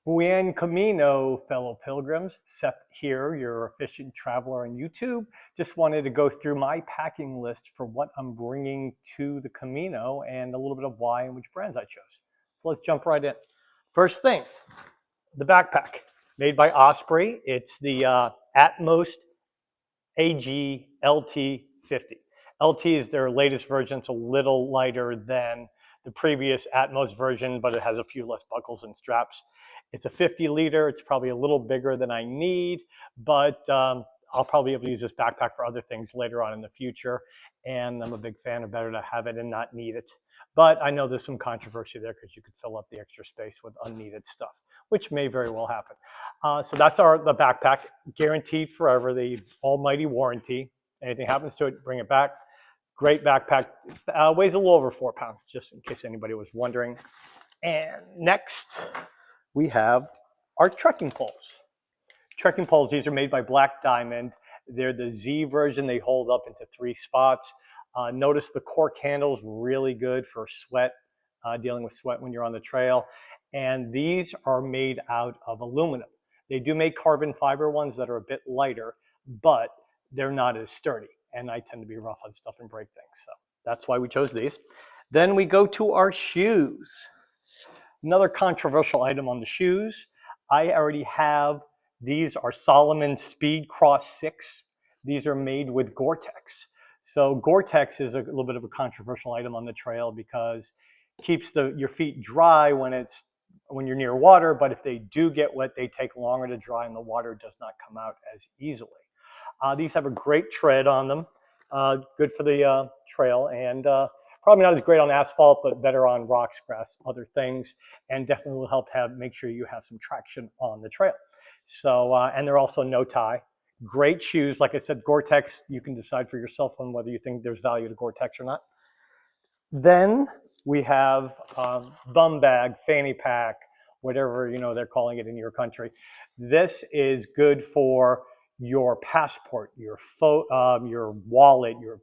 Buen Camino, fellow pilgrims. Seth here, your efficient traveler on YouTube. Just wanted to go through my packing list for what I'm bringing to the Camino and a little bit of why and which brands I chose. So let's jump right in. First thing, the backpack made by Osprey. It's the Atmos AG LT50. LT is their latest version. It's a little lighter than the previous Atmos version, but it has a few less buckles and straps. It's a 50 liter. It's probably a little bigger than I need, but I'll probably be able to use this backpack for other things later on in the future. And I'm a big fan of better to have it and not need it. But I know there's some controversy there because you could fill up the extra space with unneeded stuff, which may very well happen. So that's the backpack, guaranteed forever, the almighty warranty. Anything happens to it, bring it back. Great backpack, weighs a little over 4 pounds, just in case anybody was wondering. And next, we have our trekking poles. Trekking poles, these are made by Black Diamond. They're the Z version. They hold up into 3 spots. Notice the cork handle's really good for sweat, dealing with sweat when you're on the trail. And these are made out of aluminum. They do make carbon fiber ones that are a bit lighter, but they're not as sturdy. And I tend to be rough on stuff and break things. So that's why we chose these. Then we go to our shoes. Another controversial item on the shoes. I already have, these are Salomon Speed Cross 6. These are made with Gore-Tex. So Gore-Tex is a little bit of a controversial item on the trail because it keeps your feet dry when you're near water, but if they do get wet, they take longer to dry and the water does not come out as easily. These have a great tread on them, good for the trail, and probably not as great on asphalt, but better on rocks, grass, other things, and definitely will help make sure you have some traction on the trail. So, and they're also no tie. Great shoes. Like I said, Gore-Tex, you can decide for yourself on whether you think there's value to Gore-Tex or not. Then we have bum bag, fanny pack, whatever they're calling it in your country. This is good for your passport, your wallet, your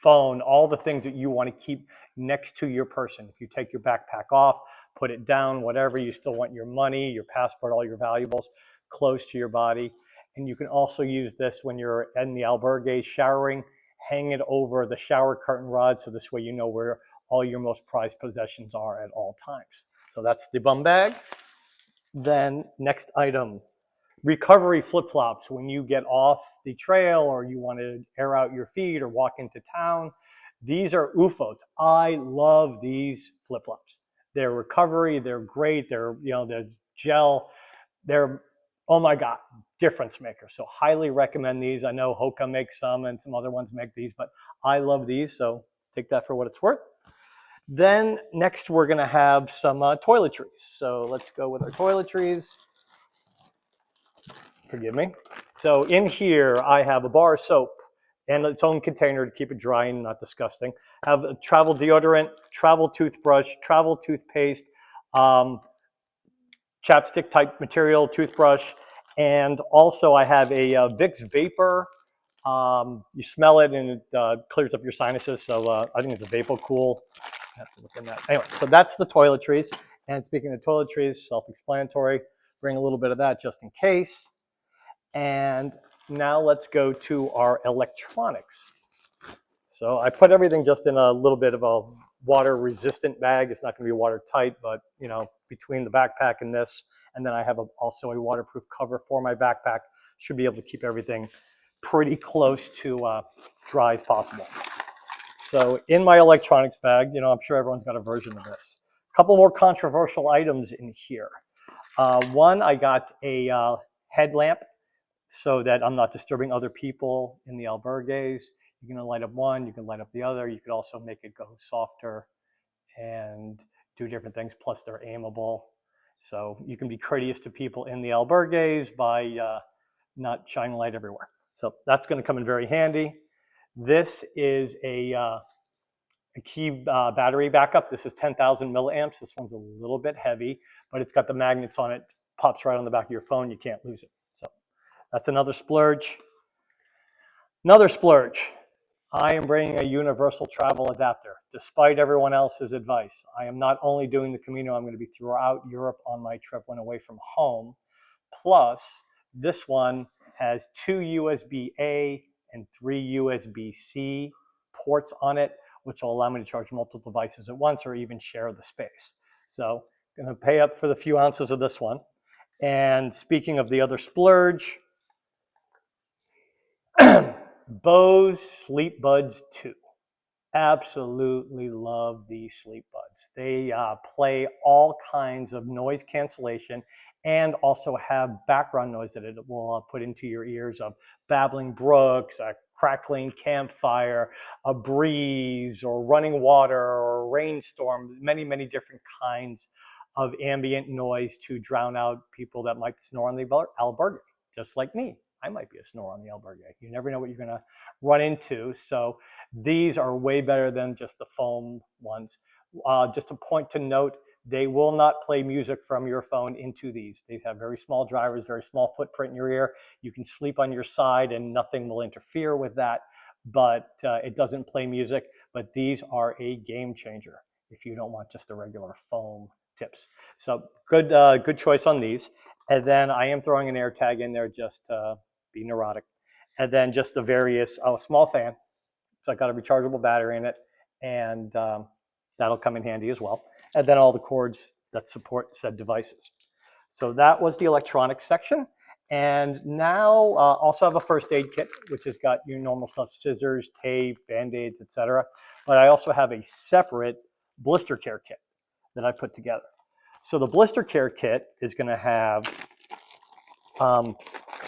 phone, all the things that you want to keep next to your person. If you take your backpack off, put it down, whatever, you still want your money, your passport, all your valuables close to your body. And you can also use this when you're in the albergues showering, hang it over the shower curtain rod, so this way you know where all your most prized possessions are at all times. So that's the bum bag. Then next item, recovery flip-flops. When you get off the trail or you want to air out your feet or walk into town, these are UFOs. I love these flip-flops. They're recovery, they're great, there's gel, they're, oh my God, difference maker. So highly recommend these. I know Hoka makes some and some other ones make these, but I love these, so take that for what it's worth. Then next we're gonna have some toiletries. So let's go with our toiletries. Forgive me. So in here, I have a bar of soap and its own container to keep it dry and not disgusting. I have a travel deodorant, travel toothbrush, travel toothpaste, chapstick type material toothbrush, and also I have a Vicks Vapor. You smell it and it clears up your sinuses, so I think it's a Vapor Cool. I have to look in that. Anyway, so that's the toiletries. And speaking of toiletries, self-explanatory, bring a little bit of that just in case. And now let's go to our electronics. So I put everything just in a little bit of a water-resistant bag. It's not going to be watertight, but between the backpack and this, and then I have also a waterproof cover for my backpack. Should be able to keep everything pretty close to dry as possible. So in my electronics bag, I'm sure everyone's got a version of this. A couple more controversial items in here. One, I got a headlamp so that I'm not disturbing other people in the albergues. You can light up one, you can light up the other. You could also make it go softer and do different things. Plus they're aimable. So you can be courteous to people in the albergues by not shining light everywhere. So that's going to come in very handy. This is a key battery backup. This is 10,000 milliamps. This one's a little bit heavy, but it's got the magnets on it. Pops right on the back of your phone. You can't lose it. So that's another splurge. Another splurge. I am bringing a universal travel adapter, despite everyone else's advice. I am not only doing the Camino, I'm going to be throughout Europe on my trip when away from home. Plus, this one has 2 USB-A and 3 USB-C ports on it, which will allow me to charge multiple devices at once or even share the space. So I'm going to pay up for the few ounces of this one. And speaking of the other splurge, Bose Sleep Buds 2. Absolutely love these sleep buds. They play all kinds of noise cancellation and also have background noise that it will put into your ears of babbling brooks, a crackling campfire, a breeze, or running water, or a rainstorm, many, many different kinds of ambient noise to drown out people that might snore on the albergue, just like me. I might be a snorer on the albergue. You never know what you're going to run into. So these are way better than just the foam ones. Just a point to note, they will not play music from your phone into these. They have very small drivers, very small footprint in your ear. You can sleep on your side and nothing will interfere with that, but it doesn't play music. But these are a game changer if you don't want just a regular foam tips. So good choice on these. And then I am throwing an air tag in there just to be neurotic. And then just the various, small fan. So I got a rechargeable battery in it, and that'll come in handy as well. And then all the cords that support said devices. So that was the electronics section. And now also have a first aid kit, which has got your normal stuff, scissors, tape, Band-Aids, etc. But I also have a separate blister care kit that I put together. So the blister care kit is going to have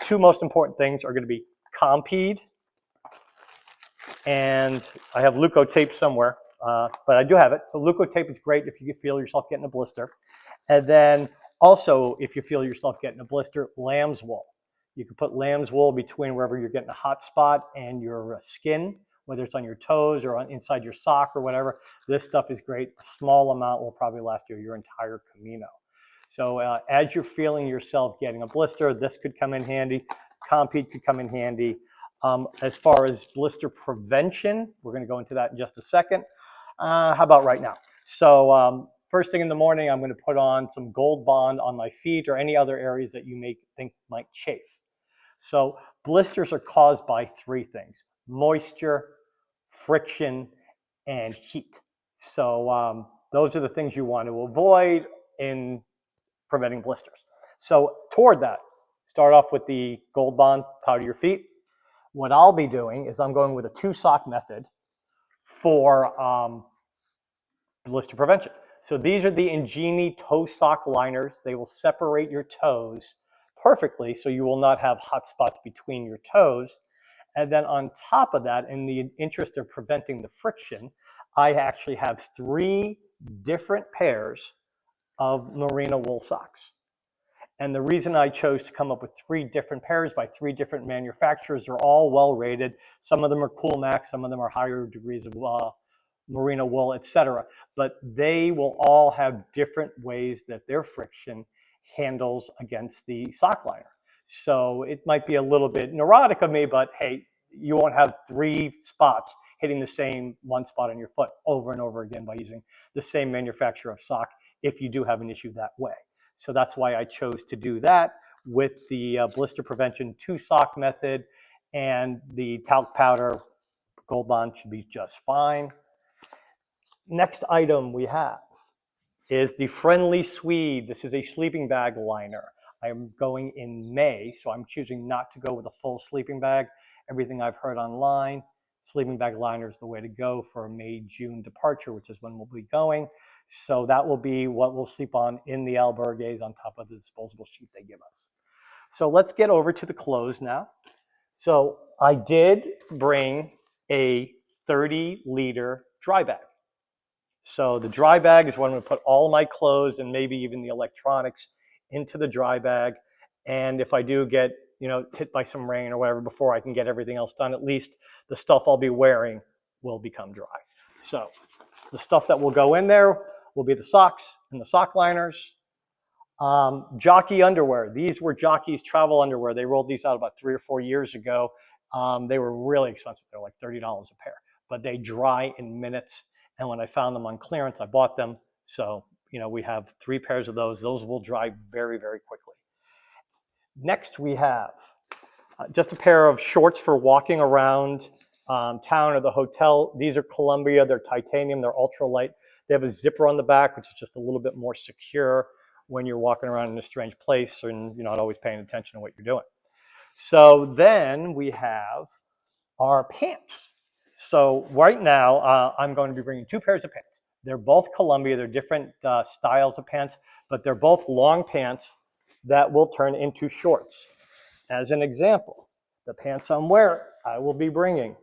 two most important things are going to be Compeed, and I have Leukotape somewhere, but I do have it. So Leukotape is great if you feel yourself getting a blister. And then also, if you feel yourself getting a blister, lamb's wool. You can put lamb's wool between wherever you're getting a hot spot and your skin, whether it's on your toes or inside your sock or whatever. This stuff is great. A small amount will probably last you your entire Camino. So as you're feeling yourself getting a blister, this could come in handy. Compeed could come in handy. As far as blister prevention, we're going to go into that in just a second. How about right now? So first thing in the morning, I'm going to put on some Gold Bond on my feet or any other areas that you may think might chafe. So blisters are caused by three things: moisture, friction, and heat. So those are the things you want to avoid in preventing blisters. So toward that, start off with the Gold Bond, powder your feet. What I'll be doing is I'm going with a 2-sock method for blister prevention. So these are the Ingenie toe sock liners. They will separate your toes perfectly so you will not have hot spots between your toes. And then on top of that, in the interest of preventing the friction, I actually have 3 different pairs of merino wool socks. And the reason I chose to come up with 3 different pairs by 3 different manufacturers, they're all well rated. Some of them are Cool Max, some of them are higher degrees of merino wool, etc. But they will all have different ways that their friction handles against the sock liner. So it might be a little bit neurotic of me, but hey, you won't have 3 spots hitting the same one spot on your foot over and over again by using the same manufacturer of sock if you do have an issue that way. So that's why I chose to do that with the blister prevention 2-sock method, and the talc powder Gold Bond should be just fine. Next item we have is the Friendly Swede. This is a sleeping bag liner. I'm going in May, so I'm choosing not to go with a full sleeping bag. Everything I've heard online, sleeping bag liner is the way to go for a May-June departure, which is when we'll be going. So that will be what we'll sleep on in the albergues on top of the disposable sheet they give us. So let's get over to the clothes now. So I did bring a 30-liter dry bag. So the dry bag is where I'm going to put all my clothes and maybe even the electronics into the dry bag. And if I do get, hit by some rain or whatever before I can get everything else done, at least the stuff I'll be wearing will become dry. So the stuff that will go in there will be the socks and the sock liners. Jockey underwear. These were Jockey's travel underwear. They rolled these out about 3 or 4 years ago. They were really expensive. They were like $30 a pair, but they dry in minutes. And when I found them on clearance, I bought them. So, we have 3 pairs of those. Those will dry very, very quickly. Next, we have just a pair of shorts for walking around town or the hotel. These are Columbia. They're titanium. They're ultralight. They have a zipper on the back, which is just a little bit more secure when you're walking around in a strange place and you're not always paying attention to what you're doing. So then we have our pants. So right now, I'm going to be bringing 2 pairs of pants. They're both Columbia. They're different styles of pants, but they're both long pants that will turn into shorts. As an example, the pants I'm wearing, I will be bringing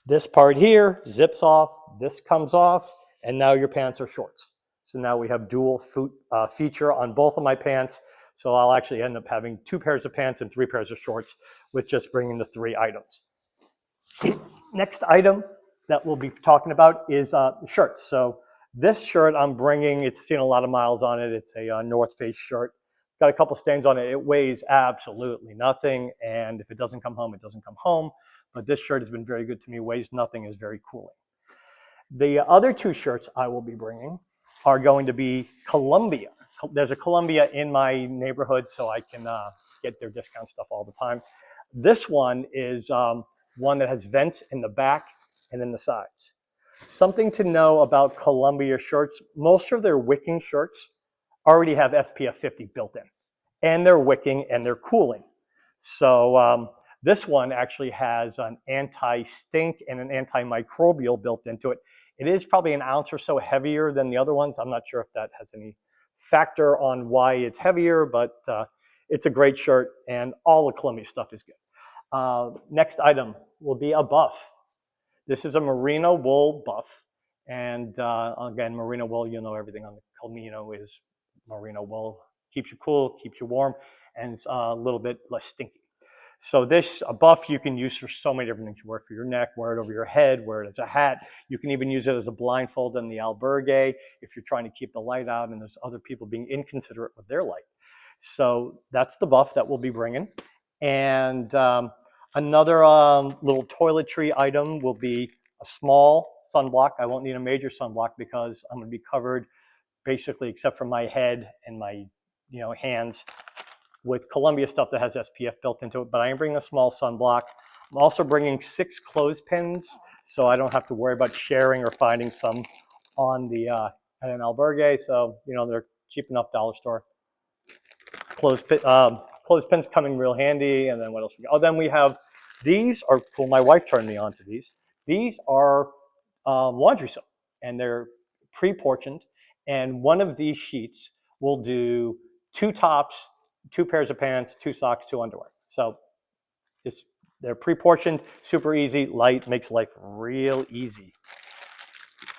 this part here, zips off, this comes off, and now your pants are shorts. So now we have dual feature on both of my pants. So I'll actually end up having 2 pairs of pants and 3 pairs of shorts with just bringing the 3 items. Next item that we'll be talking about is shirts. So this shirt I'm bringing, it's seen a lot of miles on it. It's a North Face shirt. It's got a couple stains on it. It weighs absolutely nothing. And if it doesn't come home, it doesn't come home. But this shirt has been very good to me. Weighs nothing, is very cooling. The other 2 shirts I will be bringing are going to be Columbia. There's a Columbia in my neighborhood, so I can get their discount stuff all the time. This one is one that has vents in the back and in the sides. Something to know about Columbia shirts, most of their wicking shirts already have SPF 50 built in. And they're wicking and they're cooling. So this one actually has an anti-stink and an antimicrobial built into it. It is probably an ounce or so heavier than the other ones. I'm not sure if that has any factor on why it's heavier, but it's a great shirt and all the Columbia stuff is good. Next item will be a buff. This is a merino wool buff. And again, merino wool, you'll know everything on the Camino is merino wool. Keeps you cool, keeps you warm, and it's a little bit less stinky. So this buff you can use for so many different things. You wear it for your neck, wear it over your head, wear it as a hat. You can even use it as a blindfold in the albergue if you're trying to keep the light out and there's other people being inconsiderate with their light. So that's the buff that we'll be bringing. And another little toiletry item will be a small sunblock. I won't need a major sunblock because I'm going to be covered basically except for my head and my hands with Columbia stuff that has SPF built into it, but I am bringing a small sunblock. I'm also bringing 6 clothespins, so I don't have to worry about sharing or finding some on the at an albergue. So they're cheap enough, dollar store. Clothespins come in real handy. And then what else? Then we have these are cool. My wife turned me on to these. These are laundry soap, and they're pre-portioned. And one of these sheets will do 2 tops, 2 pairs of pants, 2 socks, 2 underwear. So they're pre-portioned, super easy, light, makes life real easy.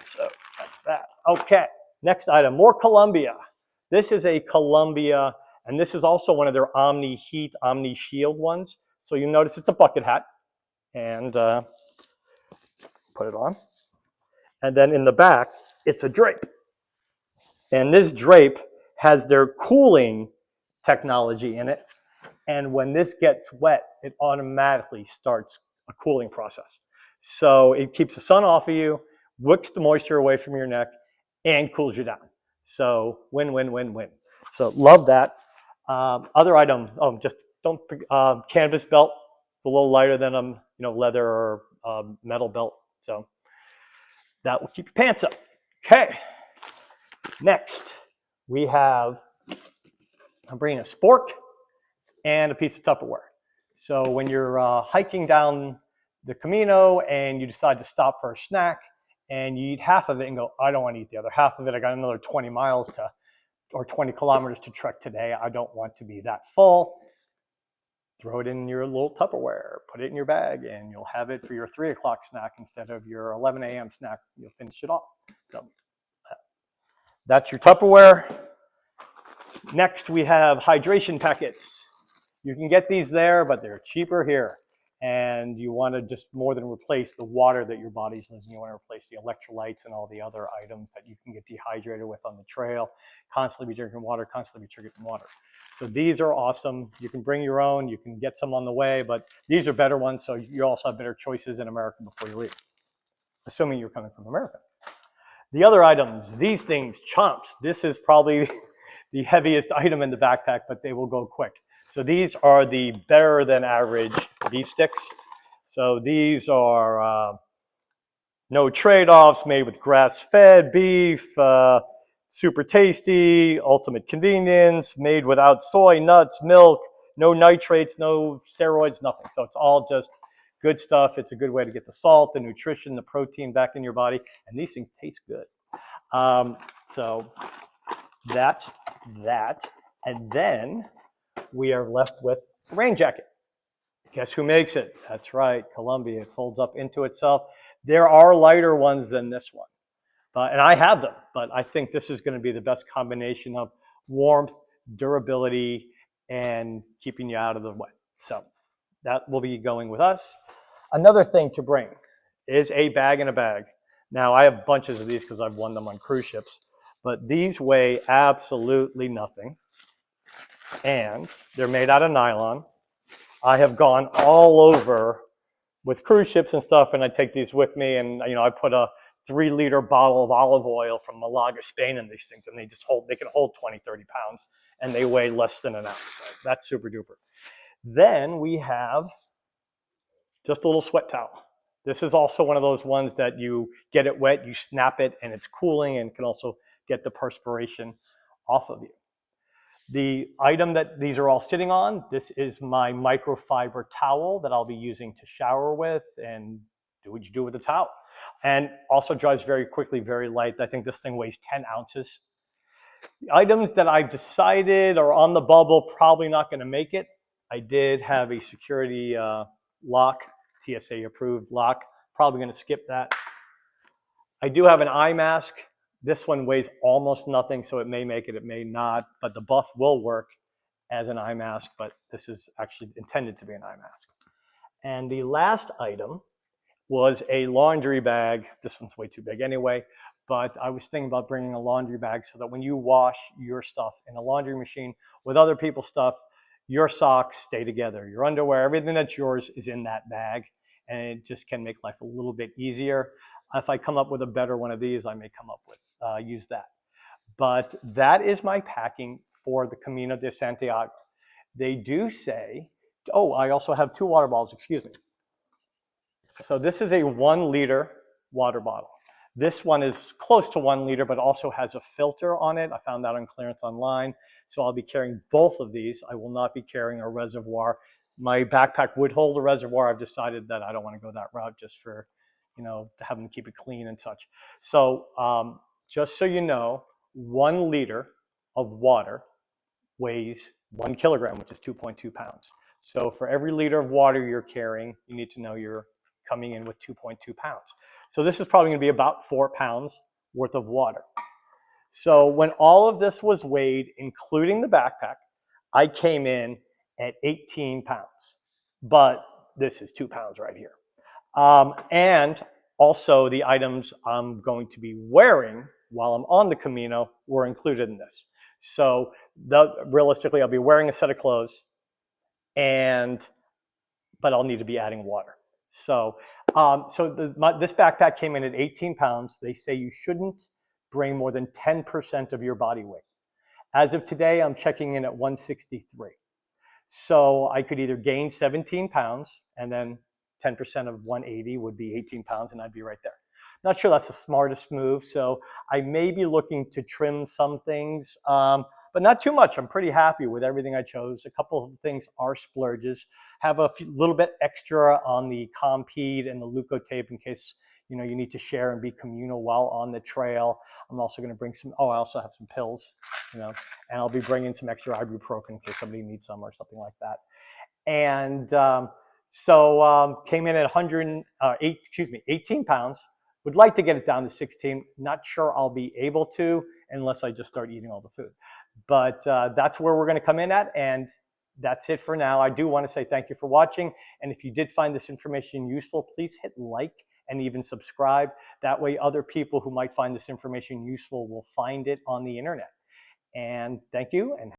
So that's that. Okay, next item, more Columbia. This is a Columbia, and this is also one of their Omni Heat, Omni Shield ones. So you notice it's a bucket hat, and put it on. And then in the back, it's a drape. And this drape has their cooling technology in it. And when this gets wet, it automatically starts a cooling process. So it keeps the sun off of you, wicks the moisture away from your neck, and cools you down. So win, win, win, win. So love that. Other item, just don't canvas belt. It's a little lighter than a leather or metal belt. So that will keep your pants up. Okay. Next, we have, I'm bringing a spork and a piece of Tupperware. So when you're hiking down the Camino and you decide to stop for a snack and you eat half of it and go, I don't want to eat the other half of it. I got another 20 miles or 20 kilometers to trek today. I don't want to be that full. Throw it in your little Tupperware, put it in your bag, and you'll have it for your 3 o'clock snack instead of your 11 a.m. snack. You'll finish it off. So that's your Tupperware. Next, we have hydration packets. You can get these there, but they're cheaper here. and you want to just more than replace the water that your body's losing, you want to replace the electrolytes and all the other items that you can get dehydrated with on the trail. Constantly be drinking water, constantly be drinking water. So these are awesome. You can bring your own, you can get some on the way, but these are better ones, so you also have better choices in America before you leave, assuming you're coming from America. The other items, these things, chomps, this is probably the heaviest item in the backpack, but they will go quick. So these are the better than average beef sticks. So these are no trade-offs, made with grass-fed beef, super tasty, ultimate convenience, made without soy, nuts, milk, no nitrates, no steroids, nothing. So it's all just good stuff. It's a good way to get the salt, the nutrition, the protein back in your body, and these things taste good. So that's that. And then we are left with the rain jacket. Guess who makes it? That's right, Columbia. It folds up into itself. There are lighter ones than this one, and I have them, but I think this is going to be the best combination of warmth, durability, and keeping you out of the wet. So that will be going with us. Another thing to bring is a bag in a bag. Now, I have bunches of these because I've won them on cruise ships, but these weigh absolutely nothing, and they're made out of nylon. I have gone all over with cruise ships and stuff, and I take these with me, and I put a 3-liter bottle of olive oil from Malaga, Spain in these things, and they can hold 20, 30 pounds, and they weigh less than an ounce. So that's super duper. Then we have just a little sweat towel. This is also one of those ones that you get it wet, you snap it, and it's cooling and can also get the perspiration off of you. The item that these are all sitting on, this is my microfiber towel that I'll be using to shower with and do what you do with the towel. And also dries very quickly, very light. I think this thing weighs 10 ounces. The items that I've decided are on the bubble, probably not gonna make it. I did have a security lock, TSA approved lock, probably gonna skip that. I do have an eye mask. This one weighs almost nothing, so it may make it, it may not, but the buff will work as an eye mask, but this is actually intended to be an eye mask. And the last item was a laundry bag. This one's way too big anyway, but I was thinking about bringing a laundry bag so that when you wash your stuff in a laundry machine with other people's stuff, your socks stay together, your underwear, everything that's yours is in that bag, and it just can make life a little bit easier. If I come up with a better one of these, I may come up with, use that. But that is my packing for the Camino de Santiago. They do say, oh, I also have 2 water bottles, excuse me. So this is a 1-liter water bottle. This one is close to 1 liter, but also has a filter on it. I found that on clearance online. So I'll be carrying both of these. I will not be carrying a reservoir. My backpack would hold a reservoir. I've decided that I don't want to go that route just for, having to keep it clean and such. So just so you know, 1 liter of water weighs 1 kilogram, which is 2.2 pounds. So for every liter of water you're carrying, you need to know you're coming in with 2.2 pounds. So this is probably going to be about 4 pounds worth of water. So when all of this was weighed, including the backpack, I came in at 18 pounds. But this is 2 pounds right here. And also the items I'm going to be wearing while I'm on the Camino were included in this. So realistically, I'll be wearing a set of clothes, but I'll need to be adding water. So, this backpack came in at 18 pounds. They say you shouldn't bring more than 10% of your body weight. As of today, I'm checking in at 163. So I could either gain 17 pounds and then 10% of 180 would be 18 pounds and I'd be right there. Not sure that's the smartest move. So I may be looking to trim some things, but not too much. I'm pretty happy with everything I chose. A couple of things are splurges. Have a little bit extra on the Compede and the Leukotape in case you need to share and be communal while on the trail. I'm also going to bring some. Oh, I also have some pills, and I'll be bringing some extra ibuprofen in case somebody needs some or something like that. And came in at 18 pounds. Would like to get it down to 16. Not sure I'll be able to unless I just start eating all the food. But that's where we're going to come in at. And that's it for now. I do want to say thank you for watching. And if you did find this information useful, please hit like and even subscribe. That way other people who might find this information useful will find it on the internet. And thank you. And